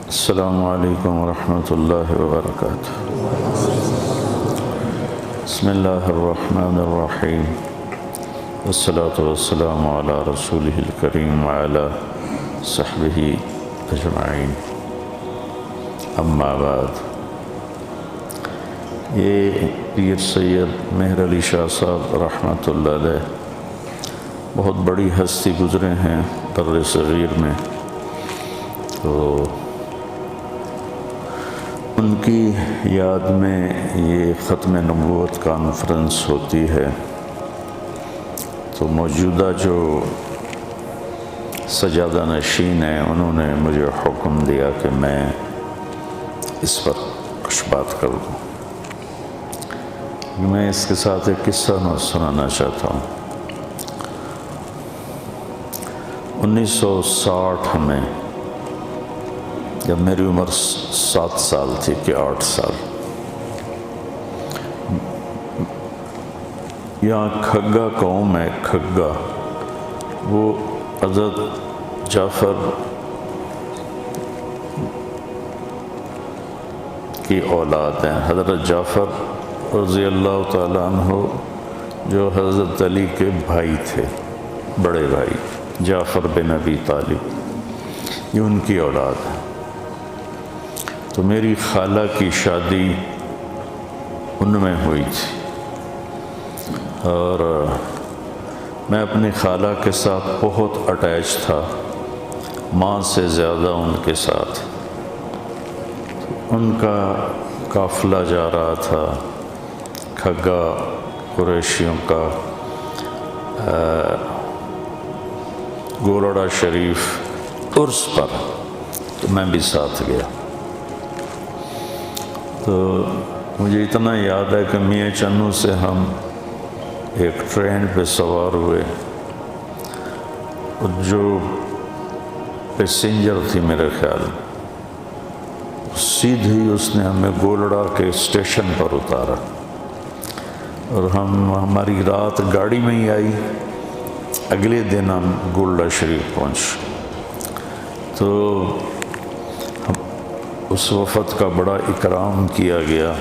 السلام علیکم ورحمۃ اللہ وبرکاتہ۔ بسم اللہ الرحمن الرحیم والصلاة والسلام علی رسولہ الکریم وعلی صحبہ اجمعین، اما بعد۔ یہ پیر سید مہر علی شاہ صاحب رحمۃ اللہ علیہ بہت بڑی ہستی گزرے ہیں بر صغیر میں، تو ان کی یاد میں یہ ختم نبوت کانفرنس ہوتی ہے، تو موجودہ جو سجادہ نشین ہیں انہوں نے مجھے حکم دیا کہ میں اس پر کچھ بات کر دوں۔ میں اس کے ساتھ ایک قصہ سنانا چاہتا ہوں۔ 1960 میں جب میری عمر 7 سال تھی کہ 8 سال، یہاں کھگا قوم ہے، کھگا، وہ حضرت جعفر کی اولاد ہیں۔ حضرت جعفر رضی اللہ تعالیٰ عنہ جو حضرت علی کے بھائی تھے، بڑے بھائی جعفر بن ابی طالب، یہ ان کی اولاد ہے۔ تو میری خالہ کی شادی ان میں ہوئی تھی، اور میں اپنی خالہ کے ساتھ بہت اٹیچ تھا، ماں سے زیادہ ان کے ساتھ۔ ان کا قافلہ جا رہا تھا کھگا قریشیوں کا گولڑا شریف عرس پر، تو میں بھی ساتھ گیا۔ تو مجھے اتنا یاد ہے کہ میاں چنو سے ہم ایک ٹرین پہ سوار ہوئے، اور جو پیسنجر تھی میرے خیال سیدھی اس نے ہمیں گولڑا کے اسٹیشن پر اتارا، اور ہماری رات گاڑی میں ہی آئی۔ اگلے دن ہم گولڑا شریف پہنچ، تو اس وفد کا بڑا اکرام کیا گیا،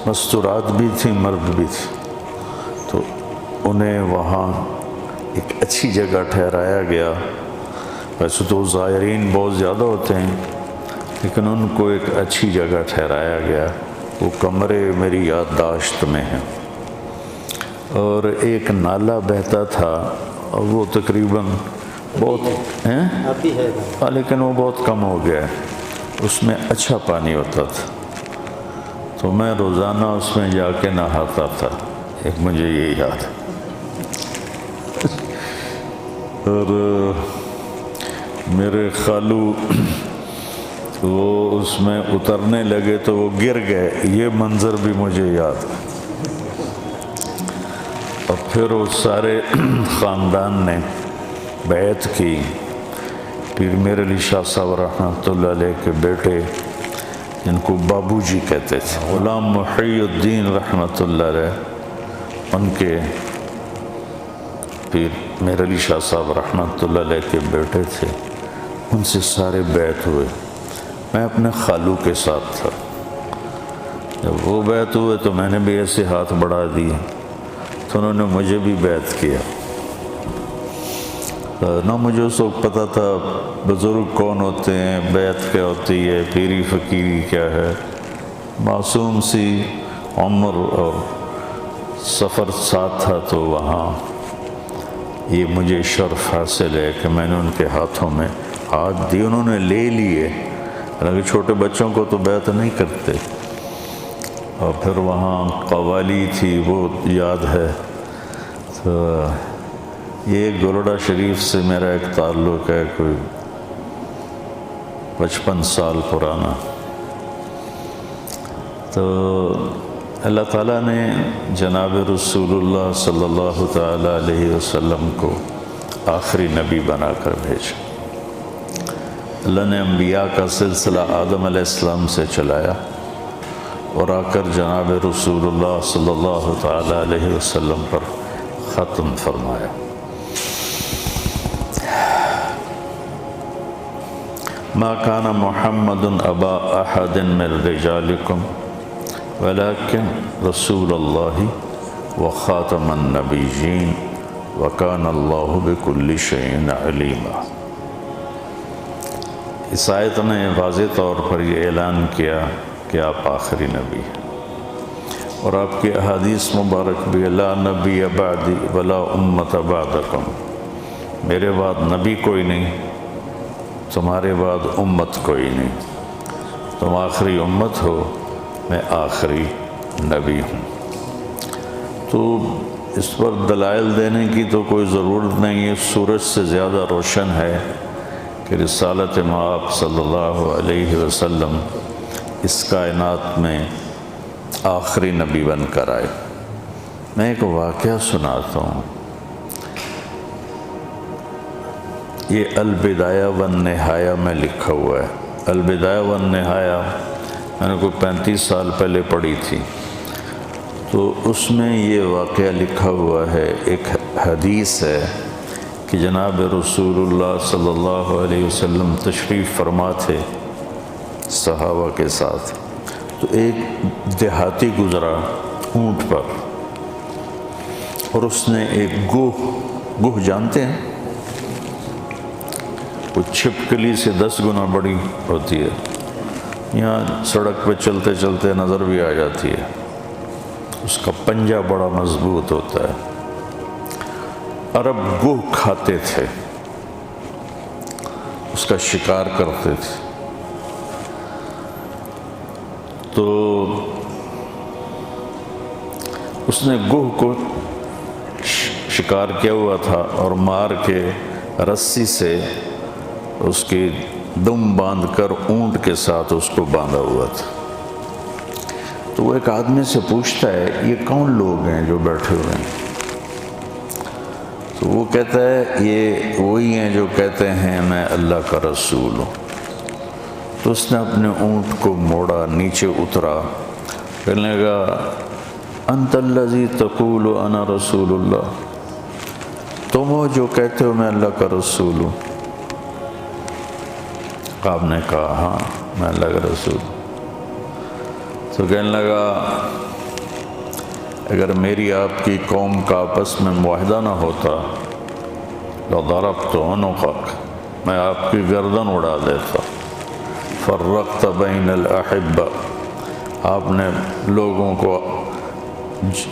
مستورات بھی تھیں مرد بھی تھی، تو انہیں وہاں ایک اچھی جگہ ٹھہرایا گیا۔ ویسے تو زائرین بہت زیادہ ہوتے ہیں، لیکن ان کو ایک اچھی جگہ ٹھہرایا گیا۔ وہ کمرے میری یادداشت میں ہیں، اور ایک نالا بہتا تھا، اور وہ تقریباً بہت ہیں، لیکن وہ بہت کم ہو گیا ہے، اس میں اچھا پانی ہوتا تھا، تو میں روزانہ اس میں جا کے نہاتا تھا، ایک مجھے یہ یاد ہے۔ اور میرے خالو وہ اس میں اترنے لگے تو وہ گر گئے، یہ منظر بھی مجھے یاد ہے۔ اور پھر وہ سارے خاندان نے بیعت کی۔ پیر مہر علی شاہ صاحب رحمۃ اللہ علیہ کے بیٹے، جن کو بابو جی کہتے تھے، غلام محی الدین رحمۃ اللہ علیہ، ان کے پیر مہر علی شاہ صاحب رحمۃ اللہ علیہ کے بیٹے تھے، ان سے سارے بیعت ہوئے۔ میں اپنے خالو کے ساتھ تھا۔ جب وہ بیعت ہوئے تو میں نے بھی ایسے ہاتھ بڑھا دیے، تو انہوں نے مجھے بھی بیعت کیا۔ نہ مجھے اس وقت پتہ تھا بزرگ کون ہوتے ہیں، بیعت کیا ہوتی ہے، پیری فقیری کیا ہے، معصوم سی عمر اور سفر ساتھ تھا، تو وہاں یہ مجھے شرف حاصل ہے کہ میں نے ان کے ہاتھوں میں ہاتھ دی، انہوں نے لے لیے، حالانکہ چھوٹے بچوں کو تو بیعت نہیں کرتے۔ اور پھر وہاں قوالی تھی، وہ یاد ہے۔ تو یہ گولڑا شریف سے میرا ایک تعلق ہے، کوئی 55 سال پرانا۔ تو اللہ تعالیٰ نے جناب رسول اللہ صلی اللہ تعالیٰ علیہ وسلم کو آخری نبی بنا کر بھیجا۔ اللہ نے انبیاء کا سلسلہ آدم علیہ السلام سے چلایا، اور آ کر جناب رسول اللہ صلی اللہ تعالیٰ علیہ وسلم پر ختم فرمایا۔ ما کان محمد ابا احد من رجالکم ولکن رسول اللہ وخاتم النبیین وکان اللہ بکل شیء علیما۔ اس آیت نے واضح طور پر یہ اعلان کیا کہ آپ آخری نبی ہیں، اور آپ کی احادیث مبارک بھی لا نبی بعدی ولا امت بعدکم، میرے بعد نبی کوئی نہیں، تمہارے بعد امت کوئی نہیں، تم آخری امت ہو، میں آخری نبی ہوں۔ تو اس پر دلائل دینے کی تو کوئی ضرورت نہیں ہے، سورج سے زیادہ روشن ہے کہ رسالت مآب صلی اللہ علیہ وسلم اس کائنات میں آخری نبی بن کر آئے۔ میں ایک واقعہ سناتا ہوں، یہ البدایہ والنہایہ میں لکھا ہوا ہے۔ البدایہ والنہایہ میں نے کوئی 35 سال پہلے پڑھی تھی، تو اس میں یہ واقعہ لکھا ہوا ہے، ایک حدیث ہے کہ جناب رسول اللہ صلی اللہ علیہ وسلم تشریف فرما تھے صحابہ کے ساتھ، تو ایک دیہاتی گزرا اونٹ پر، اور اس نے ایک گوہ جانتے ہیں، وہ چھپکلی سے 10 گنا بڑی ہوتی ہے، یہاں سڑک پہ چلتے چلتے نظر بھی آ جاتی ہے، اس کا پنجہ بڑا مضبوط ہوتا ہے۔ عرب گوہ کھاتے تھے، اس کا شکار کرتے تھے، تو اس نے گوہ کو شکار کیا ہوا تھا اور مار کے رسی سے اس کی دم باندھ کر اونٹ کے ساتھ اس کو باندھا ہوا تھا۔ تو وہ ایک آدمی سے پوچھتا ہے یہ کون لوگ ہیں جو بیٹھے ہوئے ہیں؟ تو وہ کہتا ہے یہ وہی ہیں جو کہتے ہیں میں اللہ کا رسول ہوں۔ تو اس نے اپنے اونٹ کو موڑا، نیچے اترا، کہنے لگا انت الذی تقول انا رسول اللہ، تم ہو جو کہتے ہو میں اللہ کا رسول ہوں؟ آپ نے کہا ہاں میں اللہ کا رسول ہوں۔ تو کہنے لگا اگر میری آپ کی قوم کا آپس میں معاہدہ نہ ہوتا لضربت عنقک، میں آپ کی گردن اڑا دیتا۔ فرقت بین الاحبہ، آپ نے لوگوں کو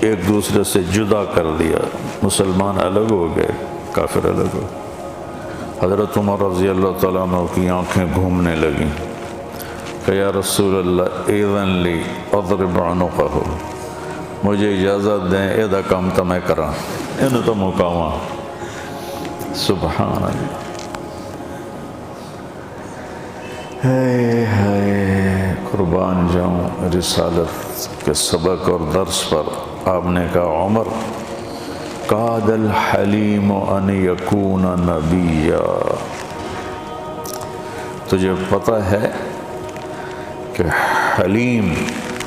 ایک دوسرے سے جدا کر دیا، مسلمان الگ ہو گئے، کافر الگ ہو گئے۔ حضرت عمر رضی اللہ تعالیٰ عنہ کی آنکھیں گھومنے لگیں کہ یا رسول اللہ اذن لی اضرب عنقہ، مجھے اجازت دیں ایدہ کام تا میں کراں، انہوں تو مقامہ۔ سبحان اللہ، ہے قربان جاؤں رسالت کے سبق اور درس پر۔ آپ نے کہا عمر قاد الحلیم ان یکون نبیا، تجھے پتہ ہے کہ حلیم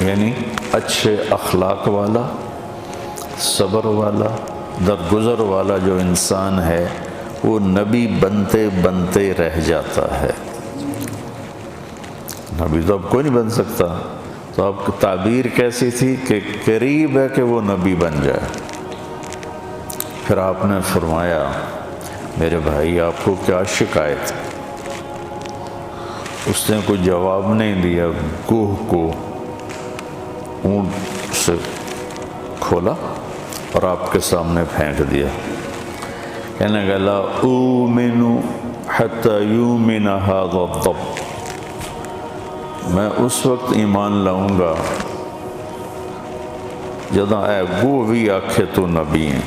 یعنی اچھے اخلاق والا، صبر والا، درگزر والا جو انسان ہے وہ نبی بنتے بنتے رہ جاتا ہے۔ نبی تو اب کوئی نہیں بن سکتا، تو آپ کی تعبیر کیسی تھی کہ قریب ہے کہ وہ نبی بن جائے۔ پھر آپ نے فرمایا میرے بھائی آپ کو کیا شکایت ہے؟ اس نے کوئی جواب نہیں دیا، گوہ کو اونٹ سے کھولا اور آپ کے سامنے پھینک دیا۔ کہنے لگا لا اومن حتی یومن ھذا الضب، میں اس وقت ایمان لاؤں گا جداں اے گوہ بھی آکھے تو نبی ہیں۔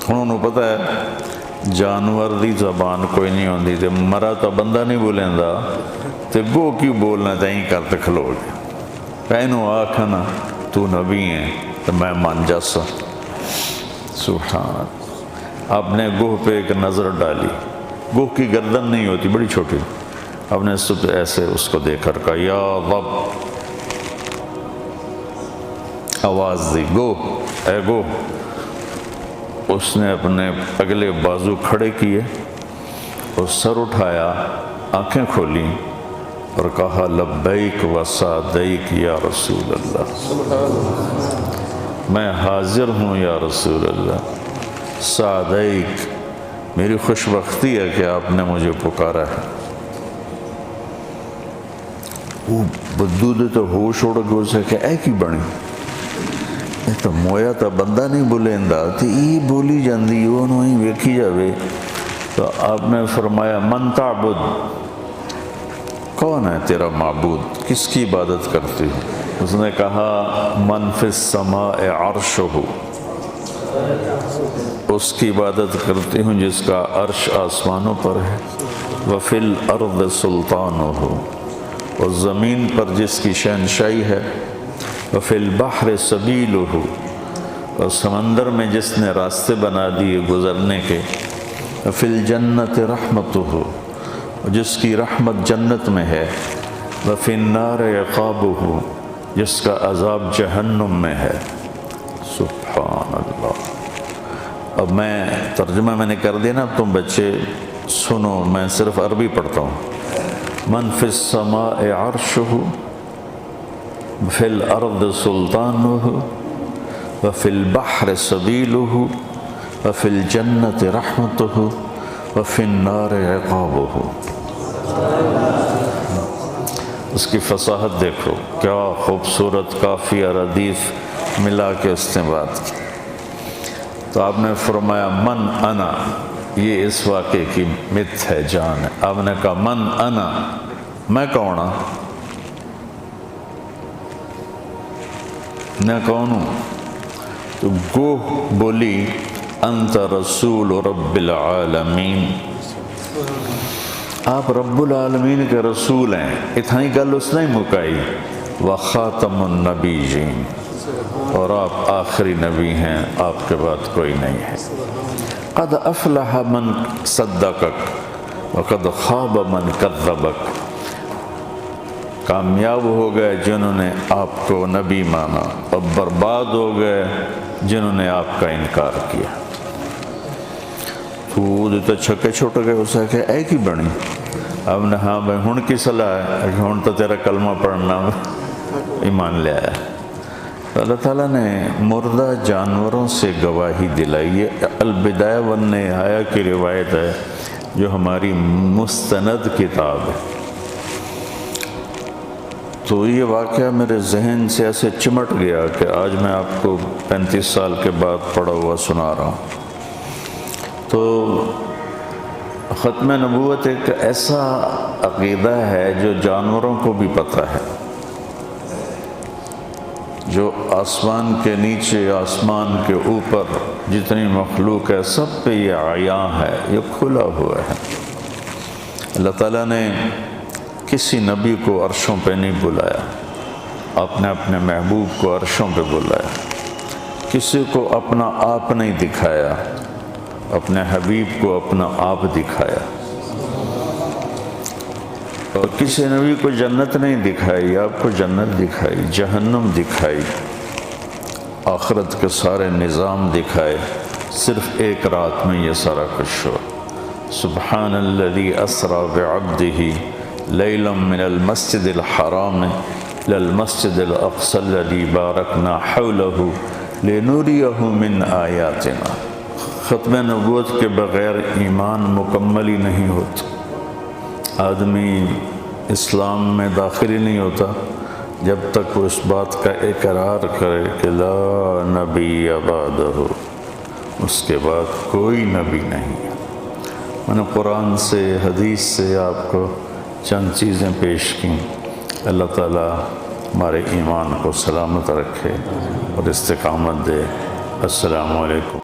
انہوں نے پتہ ہے جانور دی زبان کوئی نہیں ہوندی، تے مرا تو بندہ نہیں بولیں دا تے گوہ کیوں بولنا تائیں کرتے کھلو گے، کہنو آکھنا تو نبی ہیں تو میں مان جاسا۔ سبحان اللہ۔ آپ نے گوہ پہ ایک نظر ڈالی، گوہ کی گردن نہیں ہوتی، بڑی چھوٹی، آپ نے ایسے اس کو دیکھ کر کہا یا رب، آواز دی گوہ اے گوہ۔ اس نے اپنے اگلے بازو کھڑے کیے اور سر اٹھایا، آنکھیں کھولیں اور کہا لبیک و سعدیک یا رسول اللہ، میں حاضر ہوں یا رسول اللہ، سعدیک میری خوش بختی ہے کہ آپ نے مجھے پکارا ہے۔ وہ بدو دے تو ہوش اڑ گئے، اسے کہ اے کی بنی، یہ تو مویا تا بندہ نہیں بولیندا تے ای بولی جاندی اونوں ہی ویکھی جاوے۔ تو آپ نے فرمایا من تعبد، کون ہے تیرا معبود، کس کی عبادت کرتی ہو؟ اس نے کہا من فی السماء عرشہ، اس کی عبادت کرتی ہوں جس کا عرش آسمانوں پر ہے، وفی الارض سلطانہ، اور زمین پر جس کی شہنشاہی ہے، وفی البحر سبیلہ، اور سمندر میں جس نے راستے بنا دیے گزرنے کے، وفی الجنت رحمتہ، جس کی رحمت جنت میں ہے، وفی النار عقابہ، جس کا عذاب جہنم میں ہے۔ سبحان اللہ۔ اب میں ترجمہ میں نے کر دیا نا، تم بچے سنو، میں صرف عربی پڑھتا ہوں۔ من فی السماء عرشہ، فی الارض سلطانہ، وفی البحر سبیلہ، وفی الجنت رحمتہ، وفی النار عقابہ۔ اس کی فصاحت دیکھو، کیا خوبصورت قافیہ ردیف ملا کے اس نے بات کی۔ تو آپ نے فرمایا من انا، یہ اس واقعے کی مت ہے، جان ہے۔ آپ نے کہا من انا، میں کون ہوں؟ میں کون ہوں؟ تو گوہ بولی انت رسول رب العالمین، آپ رب العالمین کے رسول ہیں۔ اتنا ہی گل اس نے مکائی، وخاتم النبیین، اور آپ آخری نبی ہیں، آپ کے بعد کوئی نہیں ہے۔ قد افلح من صدقک وقد خاب من کذبک، کامیاب ہو گئے جنہوں نے آپ کو نبی مانا، اور برباد ہو گئے جنہوں نے آپ کا انکار کیا۔ تو چھکے چھوٹ گئے، اسے کہ اے کی بنی؟ اب نے ہاں بھائی ہن کی صلاح ہے کہ ہن تو تیرا کلمہ پڑھنا ایمان لے آیا۔ اللہ تعالیٰ نے مردہ جانوروں سے گواہی دلائی۔ یہ البدایہ والنہایہ کی روایت ہے جو ہماری مستند کتاب ہے۔ تو یہ واقعہ میرے ذہن سے ایسے چمٹ گیا کہ آج میں آپ کو 35 سال کے بعد پڑھا ہوا سنا رہا ہوں۔ تو ختم نبوت ایک ایسا عقیدہ ہے جو جانوروں کو بھی پتہ ہے، جو آسمان کے نیچے، آسمان کے اوپر جتنی مخلوق ہے سب پہ یہ عیاں ہے، یہ کھلا ہوا ہے۔ اللہ تعالیٰ نے کسی نبی کو عرشوں پہ نہیں بلایا، آپ نے اپنے محبوب کو عرشوں پہ بلایا۔ کسی کو اپنا آپ نہیں دکھایا، اپنے حبیب کو اپنا آپ دکھایا۔ اور کسی نبی کو جنت نہیں دکھائی، آپ کو جنت دکھائی، جہنم دکھائی، آخرت کے سارے نظام دکھائے، صرف ایک رات میں یہ سارا کچھ ہوا۔ سبحان الذی اسری بعبدہ لیلا من المسجد الحرام الی المسجد الاقصی الذی بارکنا حولہ لنریہ من آیاتنا۔ ختم نبوت کے بغیر ایمان مکمل ہی نہیں ہوتا۔ آدمی اسلام میں داخل ہی نہیں ہوتا جب تک وہ اس بات کا اقرار کرے کہ لا نبی بعدہ، اس کے بعد کوئی نبی نہیں ہے۔ میں نے قرآن سے، حدیث سے آپ کو چند چیزیں پیش کیں۔ اللہ تعالیٰ ہمارے ایمان کو سلامت رکھے اور استقامت دے۔ السلام علیکم۔